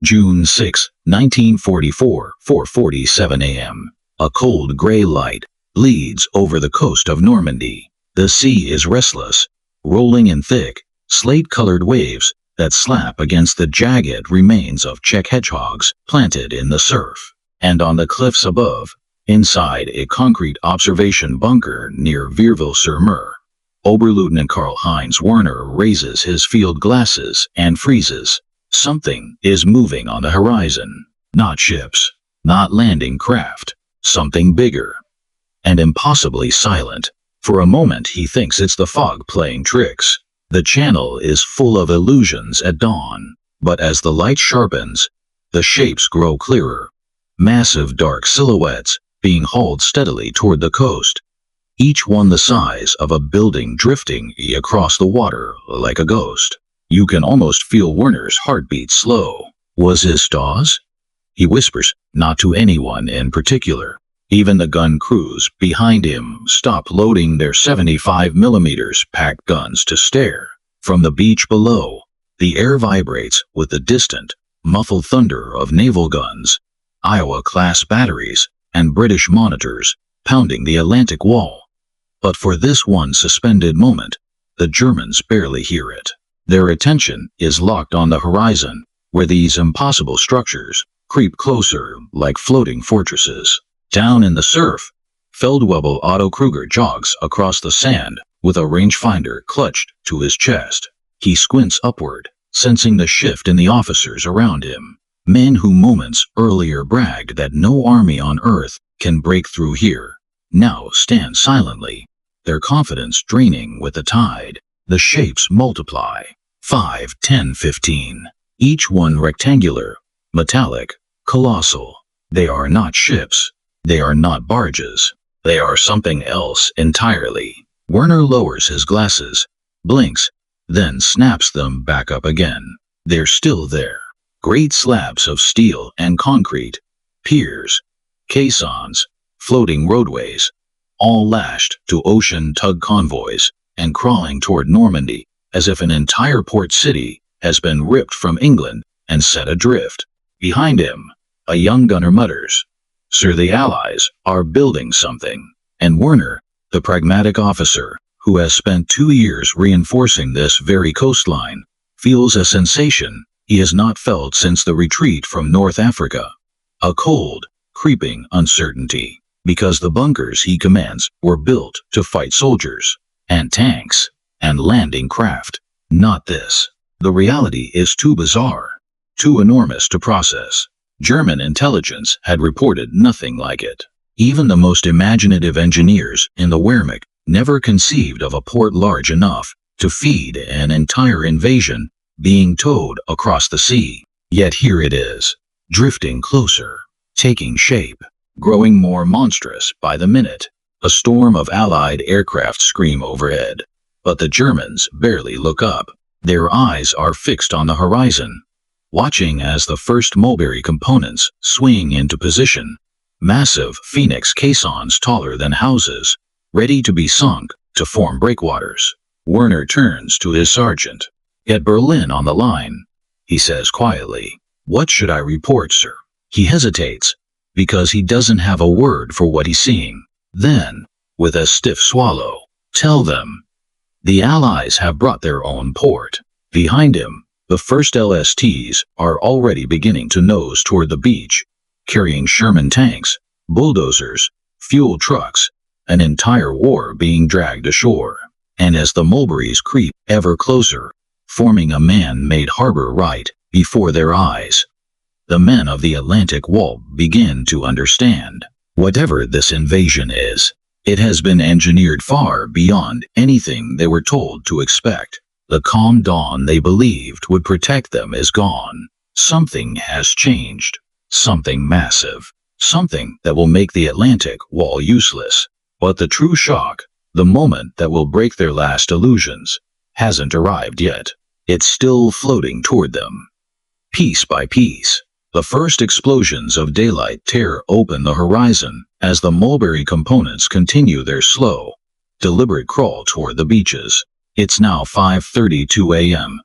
June 6, 1944, 4:47 a.m. A cold gray light bleeds over the coast of Normandy. The sea is restless, rolling in thick, slate-colored waves that slap against the jagged remains of Czech hedgehogs planted in the surf. And on the cliffs above, inside a concrete observation bunker near Vierville-sur-Mer, Oberleutnant Karl-Heinz Werner raises his field glasses and freezes. Something is moving on the horizon. Not ships, not landing craft. Something bigger. And impossibly silent. For a moment he thinks it's the fog playing tricks. The channel is full of illusions at dawn. But as the light sharpens, the shapes grow clearer. Massive dark silhouettes being hauled steadily toward the coast. Each one the size of a building drifting across the water like a ghost. You can almost feel Werner's heartbeat slow. Was this Dawes? He whispers, not to anyone in particular. Even the gun crews behind him stop loading their 75mm packed guns to stare. From the beach below, the air vibrates with the distant, muffled thunder of naval guns, Iowa-class batteries, and British monitors pounding the Atlantic wall. But for this one suspended moment, the Germans barely hear it. Their attention is locked on the horizon, where these impossible structures creep closer like floating fortresses. Down in the surf, Feldwebel Otto Kruger jogs across the sand with a rangefinder clutched to his chest. He squints upward, sensing the shift in the officers around him. Men who moments earlier bragged that no army on earth can break through here, now stand silently, their confidence draining with the tide. The shapes multiply. 5, 10, 15. Each one rectangular, metallic, colossal. They are not ships. They are not barges. They are something else entirely. Werner lowers his glasses, blinks, then snaps them back up again. They're still there. Great slabs of steel and concrete, piers, caissons, floating roadways, all lashed to ocean tug convoys and crawling toward Normandy as if an entire port city has been ripped from England and set adrift. Behind him, a young gunner mutters, "Sir, the Allies are building something." And Werner, the pragmatic officer, who has spent 2 years reinforcing this very coastline, feels a sensation he has not felt since the retreat from North Africa. A cold, creeping uncertainty, because the bunkers he commands were built to fight soldiers, and tanks, and landing craft. Not this. The reality is too bizarre, too enormous to process. German intelligence had reported nothing like it. Even the most imaginative engineers in the Wehrmacht never conceived of a port large enough to feed an entire invasion being towed across the sea. Yet here it is, drifting closer, taking shape, growing more monstrous by the minute. A storm of Allied aircraft scream overhead. But the Germans barely look up. Their eyes are fixed on the horizon, watching as the first Mulberry components swing into position. Massive Phoenix caissons taller than houses, ready to be sunk to form breakwaters. Werner turns to his sergeant. "Get Berlin on the line," he says quietly. "What should I report, sir?" He hesitates, because he doesn't have a word for what he's seeing. Then, with a stiff swallow, "Tell them the Allies have brought their own port." Behind him, the first LSTs are already beginning to nose toward the beach, carrying Sherman tanks, bulldozers, fuel trucks, an entire war being dragged ashore. And as the Mulberries creep ever closer, forming a man-made harbor right before their eyes, the men of the Atlantic Wall begin to understand. Whatever this invasion is, it has been engineered far beyond anything they were told to expect. The calm dawn they believed would protect them is gone. Something has changed. Something massive. Something that will make the Atlantic Wall useless. But the true shock, the moment that will break their last illusions, hasn't arrived yet. It's still floating toward them. Piece by piece, the first explosions of daylight tear open the horizon as the Mulberry components continue their slow, deliberate crawl toward the beaches. It's now 5:32 a.m.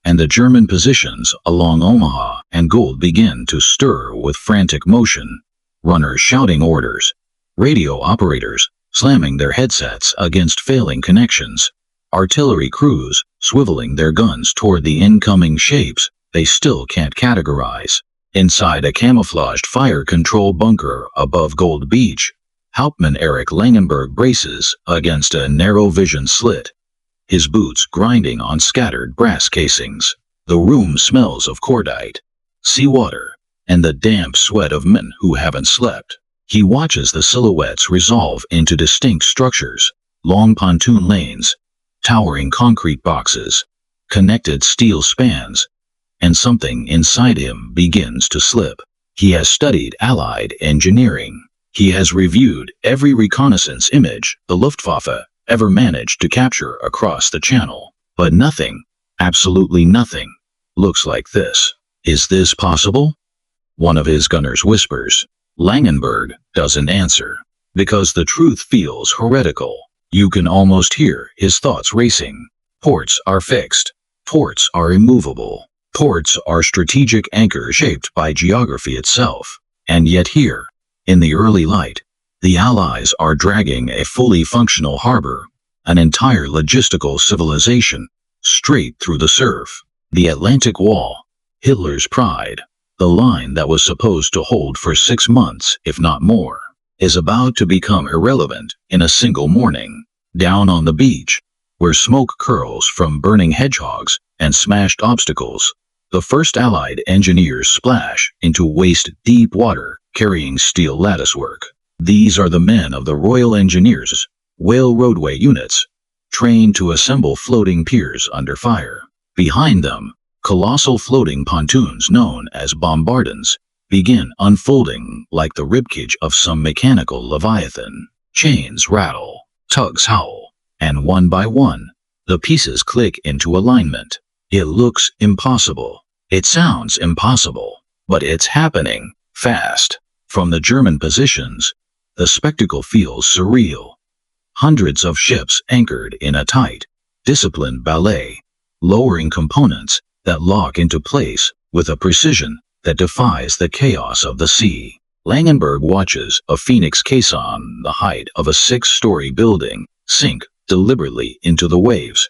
and the German positions along Omaha and Gold begin to stir with frantic motion. Runners shouting orders, radio operators slamming their headsets against failing connections, artillery crews swiveling their guns toward the incoming shapes they still can't categorize. Inside a camouflaged fire control bunker above Gold Beach, Hauptmann Erich Langenberg braces against a narrow vision slit, his boots grinding on scattered brass casings. The room smells of cordite, seawater, and the damp sweat of men who haven't slept. He watches the silhouettes resolve into distinct structures, long pontoon lanes, towering concrete boxes, connected steel spans, and something inside him begins to slip. He has studied Allied engineering. He has reviewed every reconnaissance image the Luftwaffe ever managed to capture across the channel. But nothing, absolutely nothing, looks like this. Is this possible? One of his gunners whispers. Langenberg doesn't answer, because the truth feels heretical. You can almost hear his thoughts racing. Ports are fixed. Ports are immovable. Ports are strategic anchors shaped by geography itself. And yet here, in the early light, the Allies are dragging a fully functional harbor, an entire logistical civilization, straight through the surf. The Atlantic Wall, Hitler's pride, the line that was supposed to hold for 6 months, if not more, is about to become irrelevant in a single morning. Down on the beach, where smoke curls from burning hedgehogs and smashed obstacles, the first Allied engineers splash into waist-deep water carrying steel latticework. These are the men of the Royal Engineers, Whale Roadway units, trained to assemble floating piers under fire. Behind them, colossal floating pontoons known as bombardons begin unfolding like the ribcage of some mechanical leviathan. Chains rattle, tugs howl, and one by one, the pieces click into alignment. It looks impossible. It sounds impossible, but it's happening fast. From the German positions, the spectacle feels surreal. Hundreds of ships anchored in a tight, disciplined ballet, lowering components that lock into place with a precision that defies the chaos of the sea. Langenberg watches a Phoenix caisson, the height of a 6-story building, sink deliberately into the waves,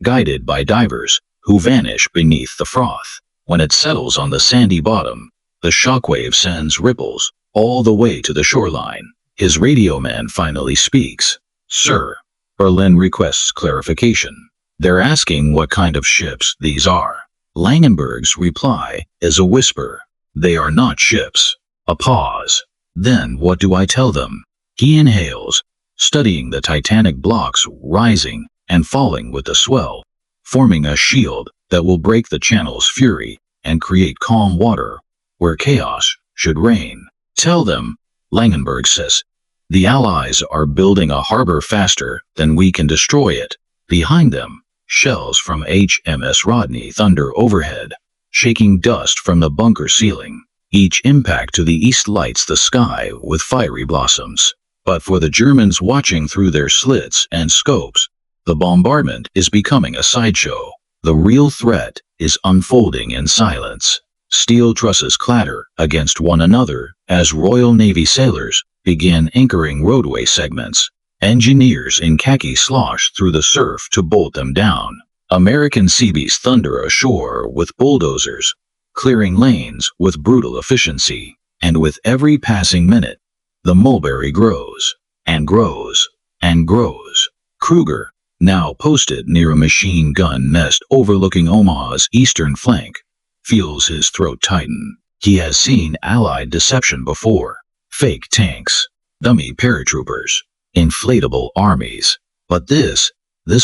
guided by divers who vanish beneath the froth. When it settles on the sandy bottom, the shockwave sends ripples all the way to the shoreline. His radio man finally speaks. Sir, Berlin requests clarification. They're asking what kind of ships these are. Langenberg's reply is a whisper. They are not ships. A pause. Then what do I tell them? He inhales, studying the titanic blocks rising and falling with the swell, forming a shield that will break the channel's fury and create calm water where chaos should reign. Tell them, Langenberg says, the Allies are building a harbor faster than we can destroy it. Behind them, shells from HMS Rodney thunder overhead, shaking dust from the bunker ceiling. Each impact to the east lights the sky with fiery blossoms. But for the Germans watching through their slits and scopes, the bombardment is becoming a sideshow. The real threat is unfolding in silence. Steel trusses clatter against one another as Royal Navy sailors begin anchoring roadway segments. Engineers in khaki slosh through the surf to bolt them down. American Seabees thunder ashore with bulldozers, clearing lanes with brutal efficiency. And with every passing minute, the Mulberry grows, and grows, and grows. Kruger, now posted near a machine gun nest overlooking Omaha's eastern flank, feels his throat tighten. He has seen Allied deception before. Fake tanks, dummy paratroopers, inflatable armies. But this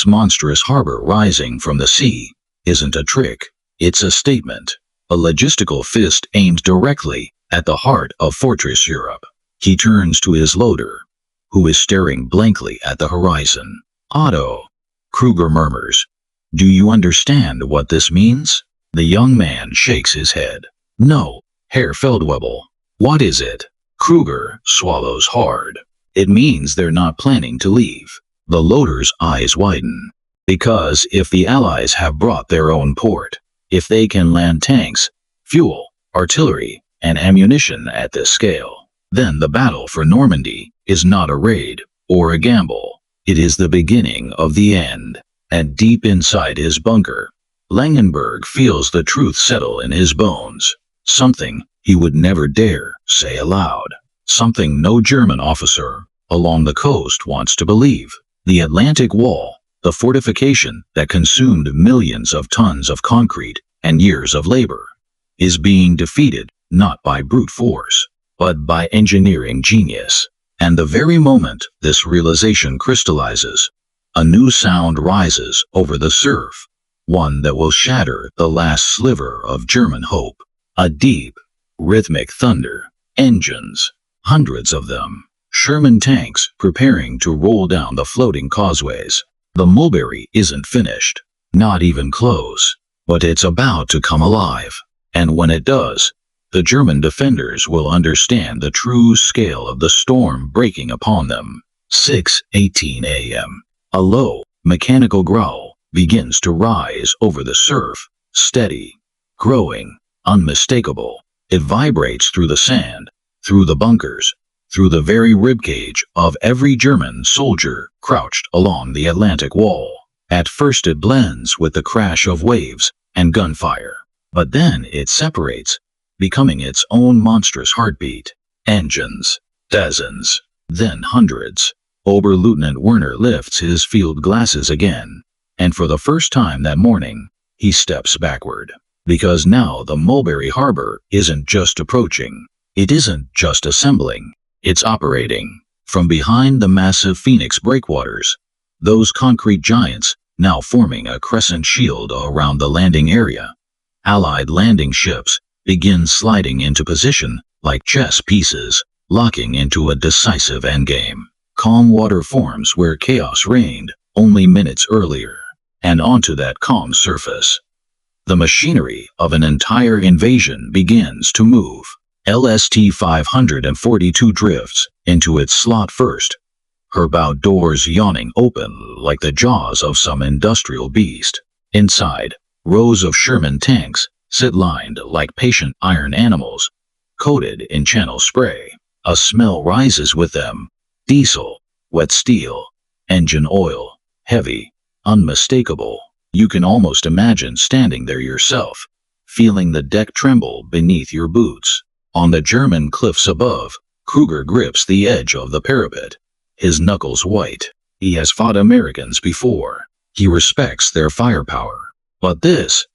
monstrous harbor rising from the sea isn't a trick. It's a statement. A logistical fist aimed directly at the heart of Fortress Europe. He turns to his loader, who is staring blankly at the horizon. Otto, Kruger murmurs, do you understand what this means? The young man shakes his head. No, Herr Feldwebel. What is it? Kruger swallows hard. It means they're not planning to leave. The loader's eyes widen. Because if the Allies have brought their own port, If they can land tanks, fuel, artillery, and ammunition at this scale, then the battle for Normandy is not a raid or a gamble. It is the beginning of the end. And deep inside his bunker, Langenberg feels the truth settle in his bones. Something he would never dare say aloud. Something no German officer along the coast wants to believe. The Atlantic Wall, the fortification that consumed millions of tons of concrete and years of labor, is being defeated not by brute force, but by engineering genius. And the very moment this realization crystallizes, a new sound rises over the surf, one that will shatter the last sliver of German hope. A deep, rhythmic thunder, engines, hundreds of them, Sherman tanks preparing to roll down the floating causeways. The Mulberry isn't finished, not even close, but it's about to come alive. And when it does, the German defenders will understand the true scale of the storm breaking upon them. 6:18 a.m. A low, mechanical growl begins to rise over the surf, steady, growing, unmistakable. It vibrates through the sand, through the bunkers, through the very ribcage of every German soldier crouched along the Atlantic Wall. At first it blends with the crash of waves and gunfire, but then it separates, becoming its own monstrous heartbeat. Engines, dozens, then hundreds. Oberleutnant Werner lifts his field glasses again, and for the first time that morning, he steps backward. Because now the Mulberry Harbor isn't just approaching, it isn't just assembling, it's operating. From behind the massive Phoenix breakwaters, those concrete giants now forming a crescent shield around the landing area, Allied landing ships begin sliding into position like chess pieces, locking into a decisive endgame. Calm water forms where chaos reigned only minutes earlier, and onto that calm surface, the machinery of an entire invasion begins to move. LST 542 drifts into its slot first, her bow doors yawning open like the jaws of some industrial beast. Inside, rows of Sherman tanks sit lined like patient iron animals, coated in Channel spray. A smell rises with them. Diesel, wet steel, engine oil, heavy, unmistakable. You can almost imagine standing there yourself, feeling the deck tremble beneath your boots. On the German cliffs above, Kruger grips the edge of the parapet, his knuckles white. He has fought Americans before. He respects their firepower. But this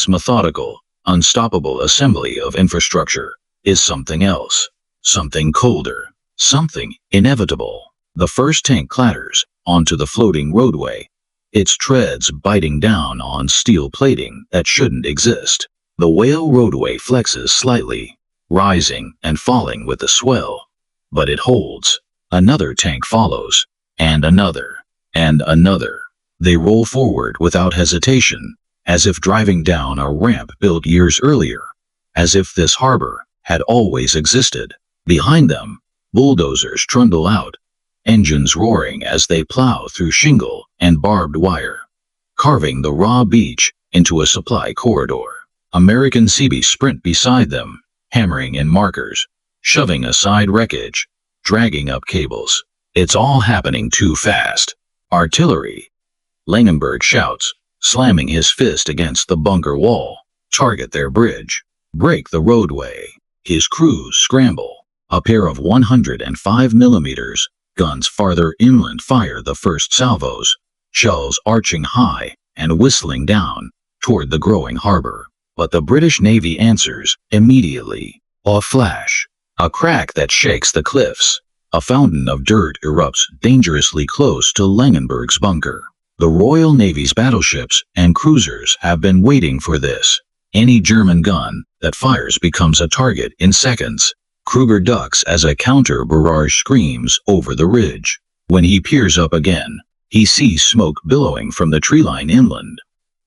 methodical, unstoppable assembly of infrastructure is something else, something colder, something inevitable. The first tank clatters onto the floating roadway, its treads biting down on steel plating that shouldn't exist. The whale roadway flexes slightly, rising and falling with the swell, but it holds. Another tank follows, and another, and another. They roll forward without hesitation, as if driving down a ramp built years earlier, as if this harbor had always existed. Behind them, bulldozers trundle out, engines roaring as they plow through shingle and barbed wire, carving the raw beach into a supply corridor. American Seabees sprint beside them, hammering in markers, shoving aside wreckage, dragging up cables. It's all happening too fast. Artillery, Langenberg shouts, slamming his fist against the bunker wall. Target their bridge. Break the roadway. His crews scramble. A pair of 105mm guns farther inland fire the first salvos, shells arching high and whistling down toward the growing harbor. But the British Navy answers immediately. A flash. A crack that shakes the cliffs. A fountain of dirt erupts dangerously close to Langenberg's bunker. The Royal Navy's battleships and cruisers have been waiting for this. Any German gun that fires becomes a target in seconds. Kruger ducks as a counter-barrage screams over the ridge. When he peers up again, he sees smoke billowing from the treeline inland.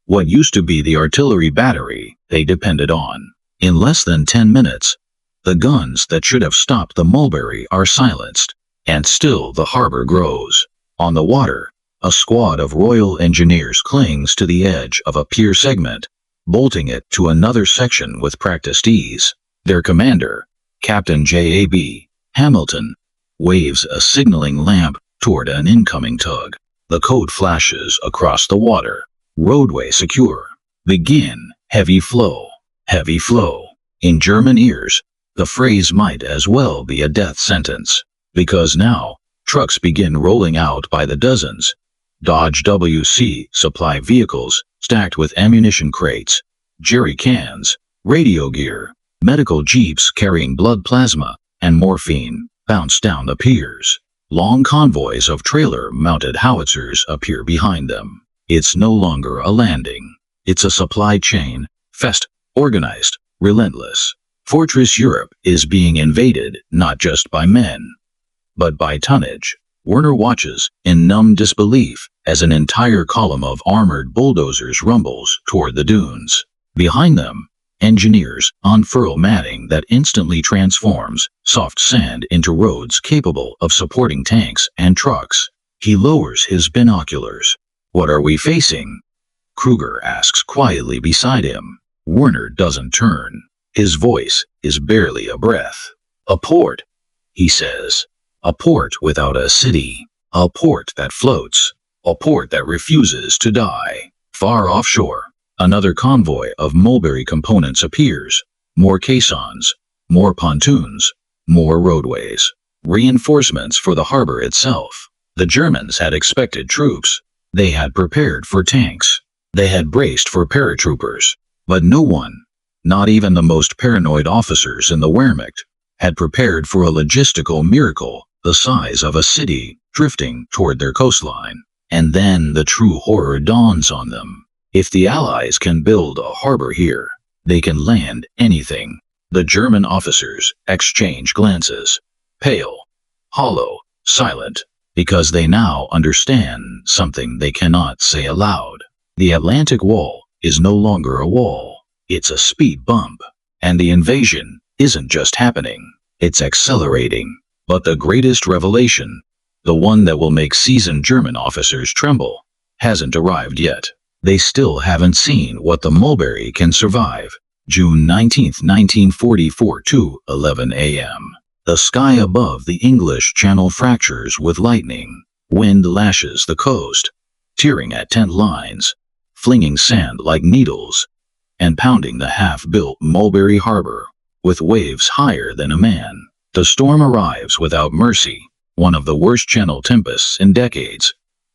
What used to be the artillery battery they depended on. In less than 10 minutes, the guns that should have stopped the Mulberry are silenced, and still the harbor grows. On the water, a squad of Royal Engineers clings to the edge of a pier segment, bolting it to another section with practiced ease. Their commander, Captain J.A.B. Hamilton, waves a signaling lamp toward an incoming tug. The code flashes across the water. Roadway secure. Begin. Heavy flow. Heavy flow. In German ears, the phrase might as well be a death sentence, because now, trucks begin rolling out by the dozens. Dodge WC supply vehicles stacked with ammunition crates, jerry cans, radio gear, medical jeeps carrying blood plasma and morphine bounce down the piers. Long convoys of trailer-mounted howitzers appear behind them. It's no longer a landing. It's a supply chain, organized, relentless. Fortress Europe is being invaded not just by men, but by tonnage. Werner watches in numb disbelief as an entire column of armored bulldozers rumbles toward the dunes. Behind them, engineers unfurl matting that instantly transforms soft sand into roads capable of supporting tanks and trucks. He lowers his binoculars. "What are we facing?" Kruger asks quietly beside him. Werner doesn't turn. His voice is barely a breath. "A port," he says. "A port without a city. A port that floats. A port that refuses to die." Far offshore, another convoy of Mulberry components appears. More caissons, more pontoons, more roadways. Reinforcements for the harbor itself. The Germans had expected troops. They had prepared for tanks. They had braced for paratroopers. But no one, not even the most paranoid officers in the Wehrmacht, had prepared for a logistical miracle the size of a city drifting toward their coastline. And then the true horror dawns on them. If the Allies can build a harbor here, they can land anything. The German officers exchange glances, pale, hollow, silent, because they now understand something they cannot say aloud. The Atlantic Wall is no longer a wall. It's a speed bump. And the invasion isn't just happening, it's accelerating. But the greatest revelation, the one that will make seasoned German officers tremble, hasn't arrived yet. They still haven't seen what the Mulberry can survive. June 19, 1944 to 11 a.m. The sky above the English Channel fractures with lightning. Wind lashes the coast, tearing at tent lines, flinging sand like needles, and pounding the half-built Mulberry Harbor with waves higher than a man. The storm arrives without mercy, one of the worst channel tempests in decades,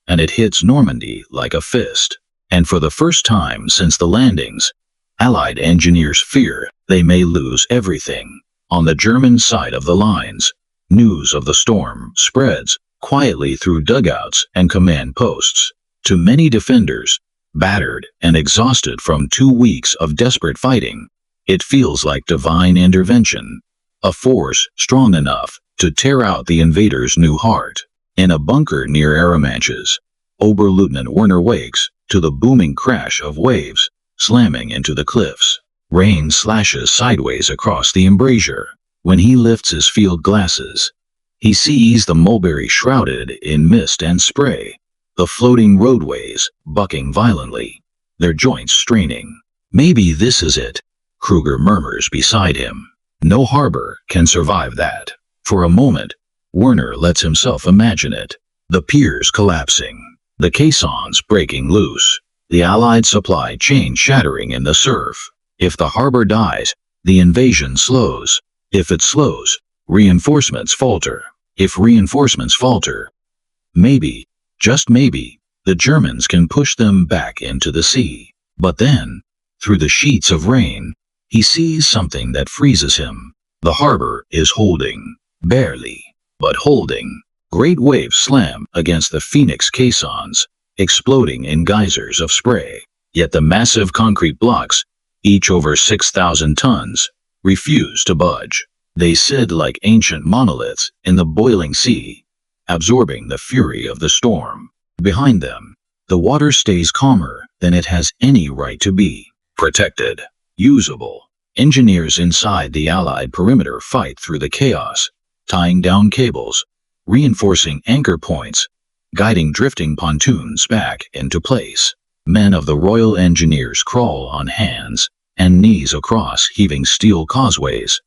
and it hits Normandy like a fist. And for the first time since the landings, Allied engineers fear they may lose everything. On the German side of the lines, news of the storm spreads quietly through dugouts and command posts. To many defenders, battered and exhausted from 2 weeks of desperate fighting, it feels like divine intervention, a force strong enough to tear out the invader's new heart. In a bunker near Arromanches, Oberleutnant Werner wakes to the booming crash of waves slamming into the cliffs. Rain slashes sideways across the embrasure. When he lifts his field glasses, he sees the Mulberry shrouded in mist and spray, the floating roadways bucking violently, their joints straining. "Maybe this is it," Kruger murmurs beside him. "No harbor can survive that." For a moment, Werner lets himself imagine it. The piers collapsing, the caissons breaking loose, the Allied supply chain shattering in the surf. If the harbor dies, the invasion slows. If it slows, reinforcements falter. If reinforcements falter, maybe, just maybe, the Germans can push them back into the sea. But then, through the sheets of rain, he sees something that freezes him. The harbor is holding, barely, but holding. Great waves slam against the Phoenix caissons, exploding in geysers of spray. Yet the massive concrete blocks, each over 6,000 tons, refuse to budge. They sit like ancient monoliths in the boiling sea, absorbing the fury of the storm. Behind them, the water stays calmer than it has any right to be. Protected, usable. Engineers inside the Allied perimeter fight through the chaos, tying down cables, reinforcing anchor points, guiding drifting pontoons back into place. Men of the Royal Engineers crawl on hands and knees across heaving steel causeways,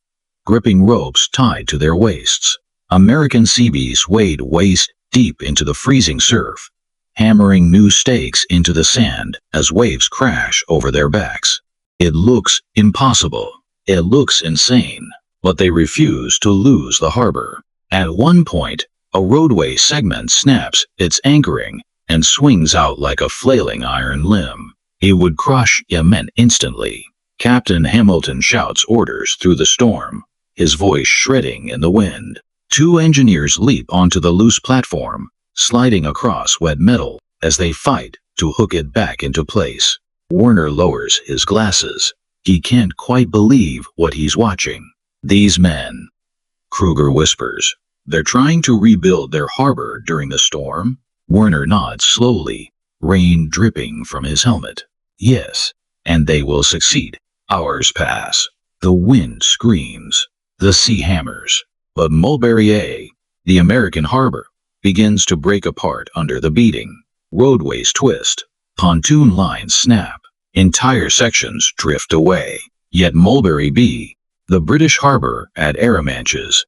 gripping ropes tied to their waists. American Seabees wade waist deep into the freezing surf, hammering new stakes into the sand as waves crash over their backs. It looks impossible. It looks insane, but they refuse to lose the harbor. At one point, a roadway segment snaps its anchoring and swings out like a flailing iron limb. It would crush men instantly. Captain Hamilton shouts orders through the storm, his voice shredding in the wind. Two engineers leap onto the loose platform, sliding across wet metal as they fight to hook it back into place. Warner lowers his glasses. He can't quite believe what he's watching. These men, Kruger whispers, they're trying to rebuild their harbor during the storm? Warner nods slowly, rain dripping from his helmet. Yes, and they will succeed. Hours pass. The wind screams. The sea hammers. But Mulberry, the American harbor, begins to break apart under the beating. Roadways twist. Pontoon lines snap. Entire sections drift away. Yet Mulberry, the British harbor at Arromanches,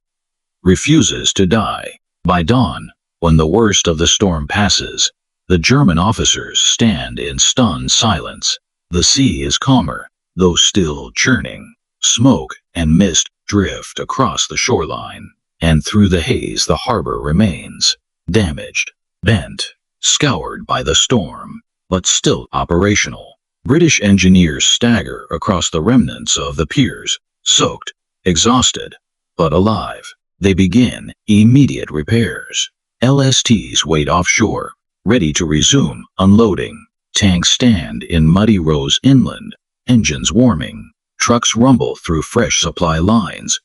refuses to die. By dawn, when the worst of the storm passes, the German officers stand in stunned silence. The sea is calmer, though still churning. Smoke and mist drift across the shoreline, and through the haze the harbor remains, damaged, bent, scoured by the storm, but still operational. British engineers stagger across the remnants of the piers, soaked, exhausted, but alive. They begin immediate repairs. LSTs wait offshore, ready to resume unloading. Tanks stand in muddy rows inland, engines warming. Trucks rumble through fresh supply lines,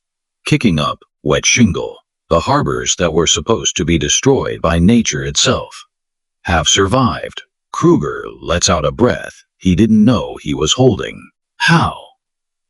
kicking up wet shingle. The harbors that were supposed to be destroyed by nature itself have survived. Kruger lets out a breath he didn't know he was holding. How?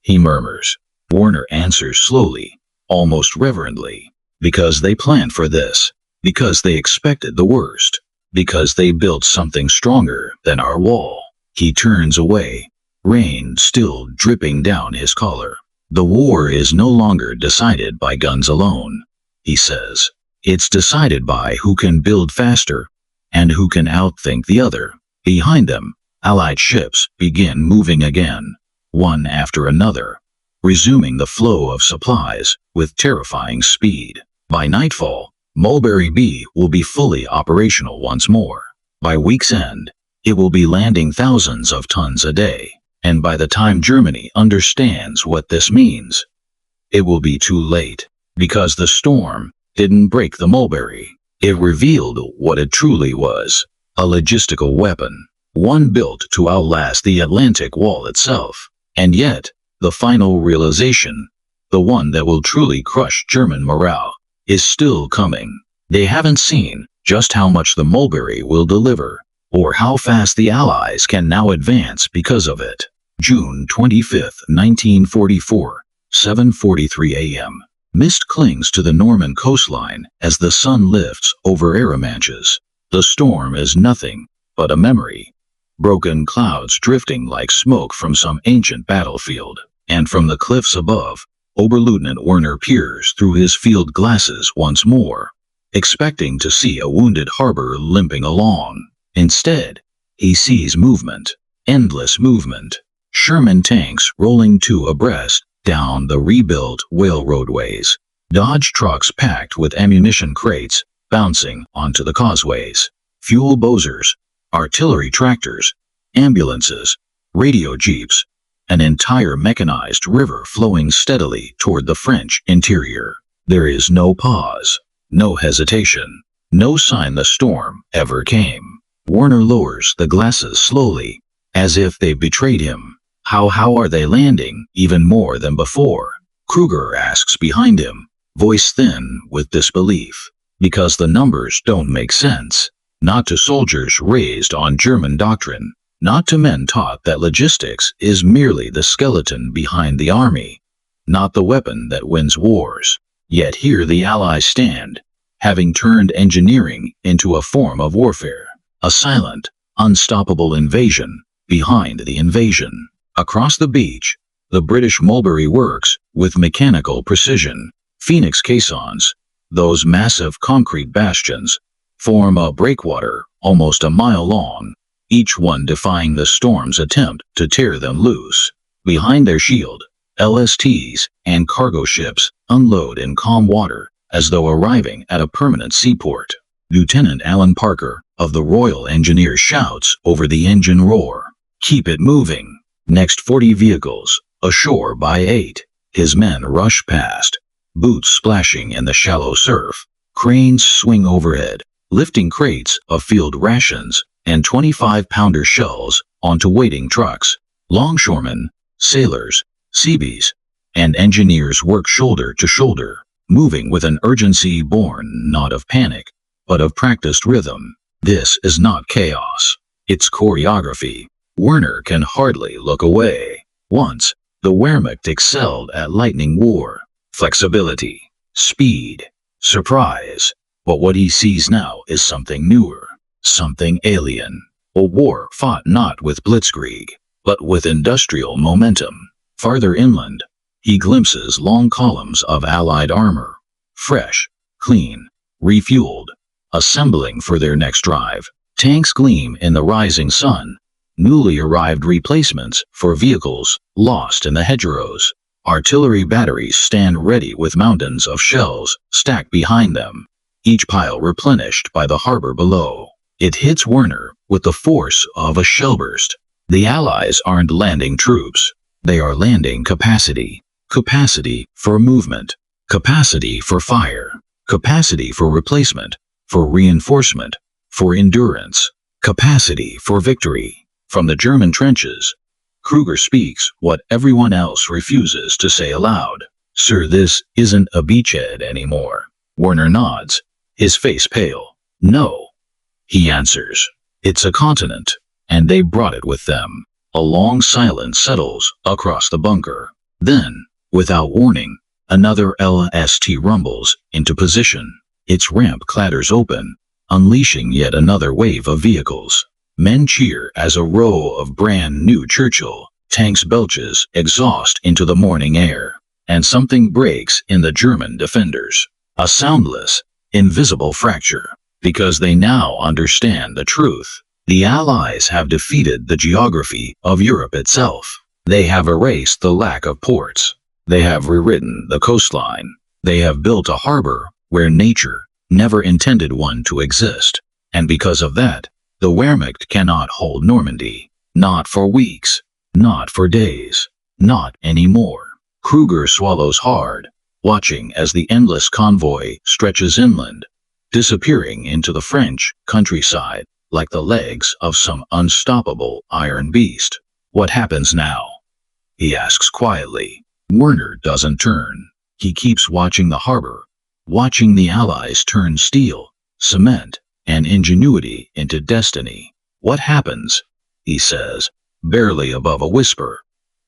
He murmurs. Warner answers slowly, almost reverently. Because they planned for this. Because they expected the worst. Because they built something stronger than our wall. He turns away, rain still dripping down his collar. The war is no longer decided by guns alone, he says. It's decided by who can build faster and who can outthink the other. Behind them, Allied ships begin moving again, one after another, resuming the flow of supplies with terrifying speed. By nightfall, Mulberry will be fully operational once more. By week's end, it will be landing thousands of tons a day. And by the time Germany understands what this means, it will be too late. Because the storm didn't break the Mulberry. It revealed what it truly was, a logistical weapon, one built to outlast the Atlantic Wall itself. And yet, the final realization, the one that will truly crush German morale, is still coming. They haven't seen just how much the Mulberry will deliver, or how fast the Allies can now advance because of it. June 25, 1944, 7:43 a.m. Mist clings to the Norman coastline as the sun lifts over Arromanches. The storm is nothing but a memory. Broken clouds drifting like smoke from some ancient battlefield. And from the cliffs above, Oberleutnant Werner peers through his field glasses once more, expecting to see a wounded harbor limping along. Instead, he sees movement, endless movement. Sherman tanks rolling two abreast down the rebuilt whale roadways. Dodge trucks packed with ammunition crates bouncing onto the causeways. Fuel bozers, artillery tractors, ambulances, radio jeeps, an entire mechanized river flowing steadily toward the French interior. There is no pause, no hesitation, no sign the storm ever came. Warner lowers the glasses slowly, as if they betrayed him. How are they landing, even more than before? Kruger asks behind him, voice thin with disbelief. Because the numbers don't make sense. Not to soldiers raised on German doctrine. Not to men taught that logistics is merely the skeleton behind the army. Not the weapon that wins wars. Yet here the Allies stand, having turned engineering into a form of warfare. A silent, Unstoppable invasion, behind the invasion. Across the beach, the British Mulberry works with mechanical precision. Phoenix caissons, those massive concrete bastions, form a breakwater almost a mile long, each one defying the storm's attempt to tear them loose. Behind their shield, LSTs and cargo ships unload in calm water as though arriving at a permanent seaport. Lieutenant Alan Parker of the Royal Engineers shouts over the engine roar, "Keep it moving." Next 40 vehicles, ashore by 8. His men rush past, boots splashing in the shallow surf. Cranes swing overhead, lifting crates of field rations and 25-pounder shells onto waiting trucks. Longshoremen, sailors, seabees, and engineers work shoulder to shoulder, moving with an urgency born not of panic, but of practiced rhythm. This is not chaos. It's choreography. Werner can hardly look away. Once, the Wehrmacht excelled at lightning war, flexibility, speed, surprise. But what he sees now is something newer, something alien. A war fought not with blitzkrieg, but with industrial momentum. Farther inland, he glimpses long columns of Allied armor, fresh, clean, refueled, assembling for their next drive. Tanks gleam in the rising sun, newly arrived replacements for vehicles lost in the hedgerows. Artillery batteries stand ready with mountains of shells stacked behind them, each pile replenished by the harbor below. It hits Werner with the force of a shellburst. The Allies aren't landing troops. They are landing capacity. Capacity for movement. Capacity for fire. Capacity for replacement. For reinforcement. For endurance. Capacity for victory. From the German trenches, Kruger speaks what everyone else refuses to say aloud. "Sir, this isn't a beachhead anymore." Werner nods, his face pale. "No," he answers. "It's a continent, and they brought it with them." A long silence settles across the bunker. Then, without warning, another LST rumbles into position. Its ramp clatters open, unleashing yet another wave of vehicles. Men cheer as a row of brand new Churchill tanks belches exhaust into the morning air, and something breaks in the German defenders. A soundless, invisible fracture, because they now understand the truth. The Allies have defeated the geography of Europe itself. They have erased the lack of ports. They have rewritten the coastline. They have built a harbor where nature never intended one to exist. And because of that, the Wehrmacht cannot hold Normandy. Not for weeks. Not for days. Not anymore. Kruger swallows hard, watching as the endless convoy stretches inland, disappearing into the French countryside like the legs of some unstoppable iron beast. "What happens now?" he asks quietly. Werner doesn't turn. He keeps watching the harbor, watching the Allies turn steel, cement, and ingenuity into destiny. "What happens," he says, barely above a whisper,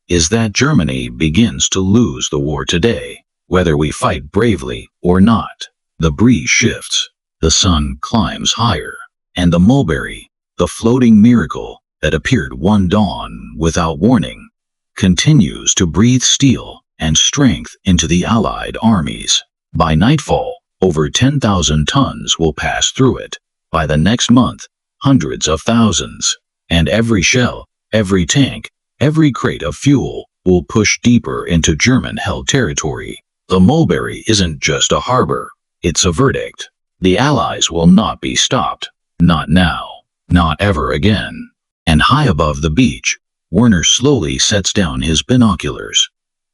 "is that Germany begins to lose the war today, whether we fight bravely or not." The breeze shifts, the sun climbs higher, and the Mulberry, the floating miracle that appeared one dawn without warning, continues to breathe steel and strength into the Allied armies. By nightfall, over 10,000 tons will pass through it. By the next month, hundreds of thousands. And every shell, every tank, every crate of fuel will push deeper into German-held territory. The Mulberry isn't just a harbor, it's a verdict. The Allies will not be stopped. Not now. Not ever again. And high above the beach, Werner slowly sets down his binoculars,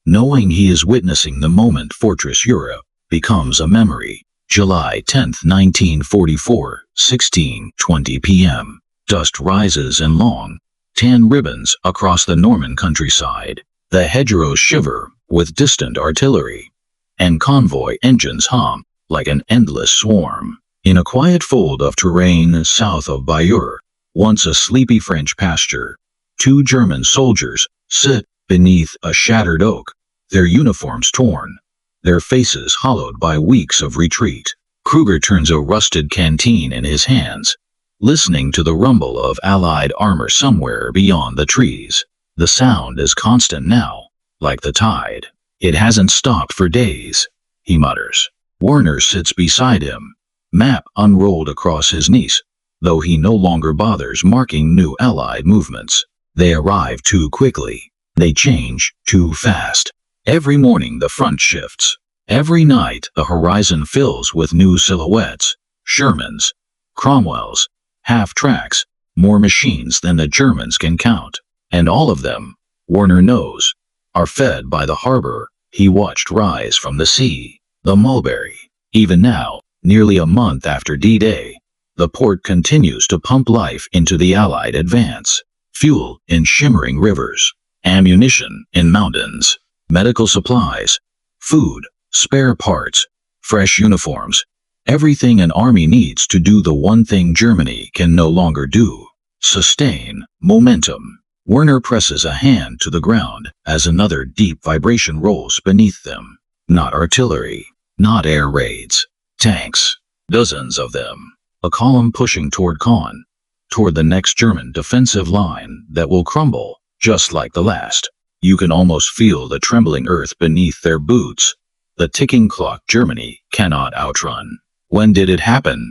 knowing he is witnessing the moment Fortress Europe becomes a memory. July 10, 1944, 16:20 p.m. Dust rises in long, tan ribbons across the Norman countryside. The hedgerows shiver with distant artillery, and convoy engines hum like an endless swarm. In a quiet fold of terrain south of Bayeux, once a sleepy French pasture, 2 German soldiers sit beneath a shattered oak, their uniforms torn, their faces hollowed by weeks of retreat. Kruger turns a rusted canteen in his hands, listening to the rumble of Allied armor somewhere beyond the trees. The sound is constant now, like the tide. It hasn't stopped for days, he mutters. Werner sits beside him, map unrolled across his knees, though he no longer bothers marking new Allied movements. They arrive too quickly. They change too fast. Every morning the front shifts. Every night the horizon fills with new silhouettes. Shermans, Cromwells, half-tracks, more machines than the Germans can count. And all of them, Werner knows, are fed by the harbor he watched rise from the sea, the Mulberry. Even now, nearly a month after D-Day, the port continues to pump life into the Allied advance. Fuel in shimmering rivers, ammunition in mountains, medical supplies, food, spare parts, fresh uniforms, everything an army needs to do the one thing Germany can no longer do: sustain momentum. Werner presses a hand to the ground as another deep vibration rolls beneath them. Not artillery, not air raids, tanks, dozens of them. A column pushing toward Caen, toward the next German defensive line that will crumble, just like the last. You can almost feel the trembling earth beneath their boots. The ticking clock Germany cannot outrun. When did it happen?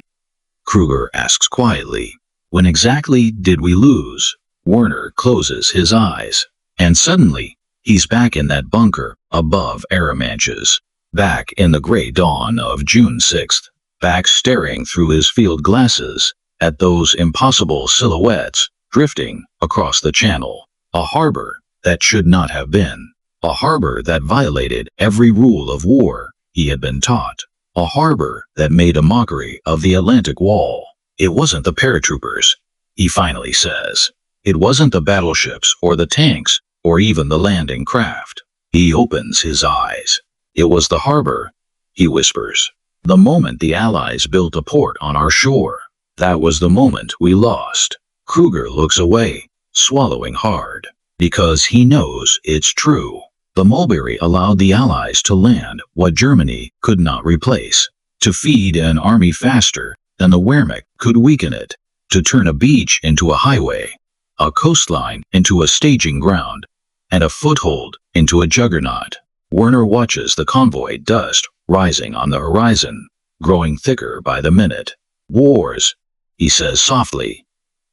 Kruger asks quietly. When exactly did we lose? Werner closes his eyes, and suddenly, he's back in that bunker above Arromanches, back in the gray dawn of June 6th, back staring through his field glasses at those impossible silhouettes drifting across the channel. A harbor that should not have been. A harbor that violated every rule of war he had been taught. A harbor that made a mockery of the Atlantic Wall. It wasn't the paratroopers, he finally says. It wasn't the battleships or the tanks or even the landing craft. He opens his eyes. It was the harbor, he whispers. The moment the Allies built a port on our shore, that was the moment we lost. Kruger looks away, swallowing hard, because he knows it's true. The Mulberry allowed the Allies to land what Germany could not replace, to feed an army faster than the Wehrmacht could weaken it, to turn a beach into a highway, a coastline into a staging ground, and a foothold into a juggernaut. Werner watches the convoy dust rising on the horizon, growing thicker by the minute. Wars, he says softly,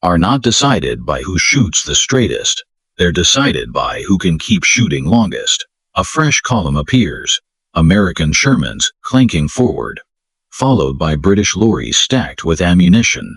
are not decided by who shoots the straightest. They're decided by who can keep shooting longest. A fresh column appears, American Shermans clanking forward, followed by British lorries stacked with ammunition.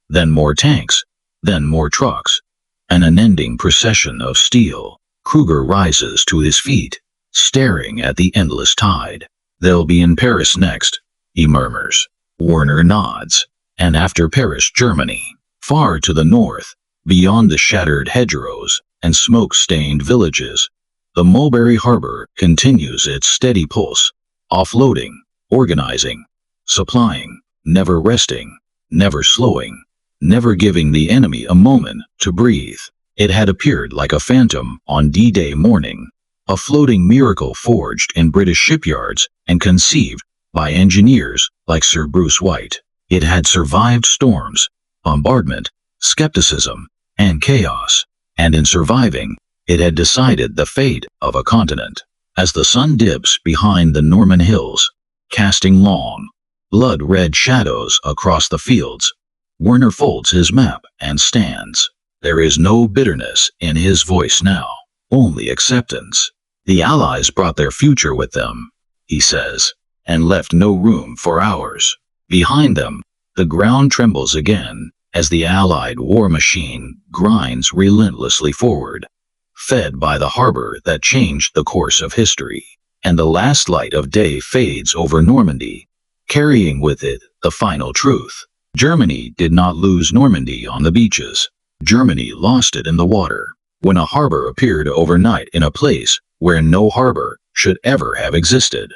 Then more tanks, then more trucks, an unending procession of steel. Kruger rises to his feet, staring at the endless tide. They'll be in Paris next, he murmurs. Werner nods. And after Paris, Germany. Far to the north, beyond the shattered hedgerows and smoke-stained villages, the Mulberry Harbor continues its steady pulse, offloading, organizing, supplying, never resting, never slowing, never giving the enemy a moment to breathe. It had appeared like a phantom on D-Day morning, a floating miracle forged in British shipyards and conceived by engineers like Sir Bruce White. It had survived storms, bombardment, skepticism, and chaos, and in surviving, it had decided the fate of a continent. As the sun dips behind the Norman hills, casting long, blood-red shadows across the fields, Werner folds his map and stands. There is no bitterness in his voice now, only acceptance. The Allies brought their future with them, he says, and left no room for ours. Behind them, the ground trembles again as the Allied war machine grinds relentlessly forward, fed by the harbor that changed the course of history. And the last light of day fades over Normandy, carrying with it the final truth. Germany did not lose Normandy on the beaches. Germany lost it in the water, when a harbor appeared overnight in a place where no harbor should ever have existed.